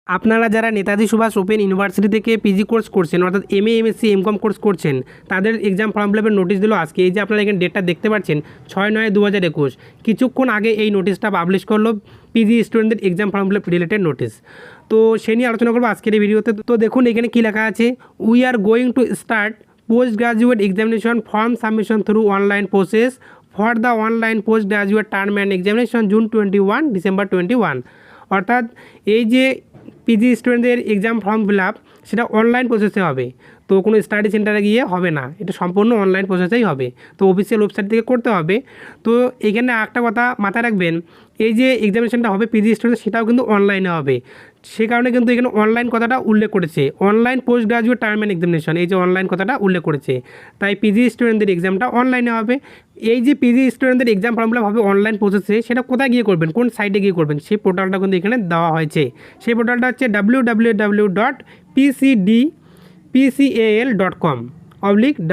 আপনারা যারা Netaji Subhash open university থেকে পিজি কোর্স করছেন অর্থাৎ এমএ এমএসসি এমকম কোর্স করছেন তাদের এক্সাম ফর্ম ফিলাপের নোটিশ দিল আজকে। এই যে আপনারা এখানে ডেটটা দেখতে পাচ্ছেন 6/9/2021, কিছুক্ষণ আগে এই নোটিশটা পাবলিশ করলো পিজি স্টুডেন্টদের exam form fill up related notice. তো সে নিয়ে আলোচনা করবো আজকের এই ভিডিওতে। তো দেখুন এখানে কী লেখা আছে, we are going to start post graduate examination form submission through online process for the online post graduate term and examination June 21 December 21। অর্থাৎ এই যে পিজি স্টুডেন্টদের এক্সাম ফর্ম ফিল আপ সেটা অনলাইন প্রসেসে হবে, তো কোনো স্টাডি সেন্টারে গিয়ে হবে না, এটা সম্পূর্ণ অনলাইন প্রসেসেই হবে। তো অফিসিয়াল ওয়েবসাইট থেকে করতে হবে। তো এখানে একটা কথা মাথায় রাখবেন, এই যে এক্সামিনেশনটা হবে পিজি স্টুডেন্ট সেটাও কিন্তু অনলাইনে হবে। সে কারণে কিন্তু এখানে অনলাইন কথাটা উল্লেখ করেছে, online post graduate term and examination, এই যে অনলাইন কথাটা উল্লেখ করেছে, তাই পিজি স্টুডেন্টদের এক্সামটা অনলাইনে হবে। এই যে পিজি স্টুডেন্টদের এক্সাম ফর্ম ফিল আপ হবে অনলাইন প্রসেসে, সেটা কোথায় গিয়ে করবেন, কোন সাইটে গিয়ে করবেন, সেই পোর্টালটা কিন্তু এখানে দেওয়া হয়েছে। সেই পোর্টালটা হচ্ছে www.pcal.com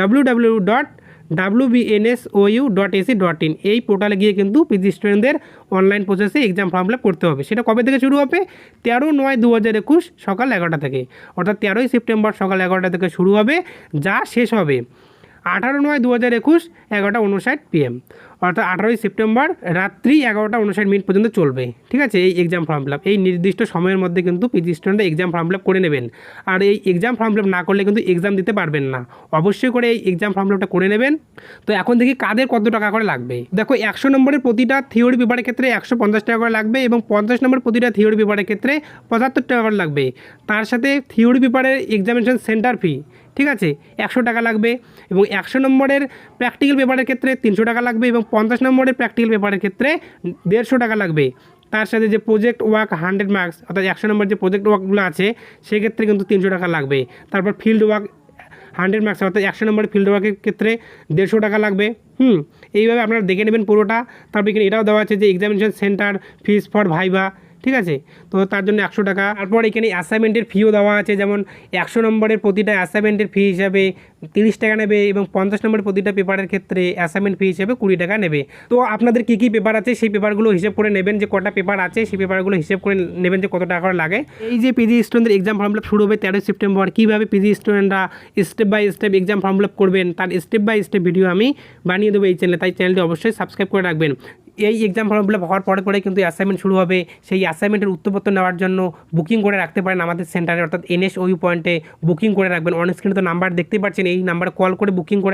www.wbnsou.ac.in। এই পোর্টালে গিয়ে কিন্তু পিজি স্টুডেন্টদের অনলাইন প্রসেসে এক্সাম ফর্ম ফিল আপ করতে হবে। সেটা কবে থেকে শুরু হবে? 13/9/2021 সকাল 11টা থেকে, অর্থাৎ 13ই সেপ্টেম্বর সকাল 11টা থেকে শুরু হবে, যা শেষ হবে 18/9/2021 11:59 PM, অর্থাৎ 18ই সেপ্টেম্বর রাত্রি 11:59 পর্যন্ত চলবে। ঠিক আছে, এই এক্সাম ফর্ম ফিল আপ এই নির্দিষ্ট সময়ের মধ্যে কিন্তু পিজি স্টুডেন্টরা এক্সাম ফর্ম ফিল আপ করে নেবেন। আর এই এক্সাম ফর্ম ফিল আপ না করলে কিন্তু এক্সাম দিতে পারবেন না, অবশ্যই করে এই এক্সাম ফর্ম ফিল আপটা করে নেবেন। তো এখন দেখি কাদের কত টাকা করে লাগবে। দেখো 100 নম্বরের প্রতিটা থিওরি পেপারের ক্ষেত্রে 150 টাকা করে লাগবে এবং 50 নম্বর প্রতিটা থিওরি পেপারের ক্ষেত্রে 75 টাকা করে লাগবে। তার সাথে থিওরি পেপারের এক্সামিনেশন সেন্টার ফি, ঠিক আছে, 100 টাকা লাগবে এবং 100 নম্বরের প্র্যাকটিক্যাল পেপারের ক্ষেত্রে 300 টাকা লাগবে এবং 50 নম্বরের প্র্যাকটিক্যাল পেপারের ক্ষেত্রে 150 টাকা লাগবে। তার সাথে যে প্রজেক্ট ওয়ার্ক 100 মার্কস অর্থাৎ 100 নম্বর যে প্রজেক্ট ওয়ার্কগুলো আছে সেক্ষেত্রে কিন্তু 300 টাকা লাগবে। তারপর ফিল্ড ওয়ার্ক 100 মার্কস অর্থাৎ 100 নম্বরের ফিল্ড ওয়ার্কের ক্ষেত্রে 150 টাকা লাগবে। এইভাবে আপনারা দেখে নেবেন পুরোটা। তারপর এখানে এটাও দেওয়া আছে যে examination centre fees for viva, ঠিক আছে, তো তার জন্য 100 টাকা। তারপর এখানে অ্যাসাইনমেন্টের ফিও দেওয়া আছে, যেমন 100 নম্বরের প্রতিটা অ্যাসাইনমেন্টের ফি হিসাবে 30 টাকা নেবে এবং 50 নম্বরের প্রতিটা পেপারের ক্ষেত্রে অ্যাসাইনমেন্ট ফি হিসেবে 20 টাকা নেবে। তো আপনাদের কী কী পেপার আছে সেই পেপারগুলো হিসেব করে নেবেন, যে কটা পেপার আছে সেই পেপারগুলো হিসেব করে নেবেন যে কত টাকা করে লাগে। এই যে পিজি স্টুডেন্টদের এক্সাম ফর্ম ফিল আপ শুরু হবে 13 সেপ্টেম্বর, কীভাবে পিজি স্টুডেন্টরা step by step exam form fill up করবেন তার স্টেপ বাই স্টেপ ভিডিও আমি বানিয়ে দেবো এই চ্যানেলে, তাই চ্যানেলটি অবশ্যই সাবস্ক্রাইব করে রাখবেন। এই এক্সাম ফর্ম ফিল আপ হওয়ার পরে কিন্তু অ্যাসাইনমেন্ট শুরু হবে। সেই অ্যাসাইনমেন্টের উত্তরপত্র নেওয়ার জন্য বুকিং করে রাখতে পারেন আমাদের সেন্টারে, অর্থাৎ NSOU পয়েন্টে বুকিং করে রাখবেন। অন স্ক্রিনে তো নাম্বার দেখতেই পাচ্ছেন, এই নাম্বারে কল করে বুকিং করে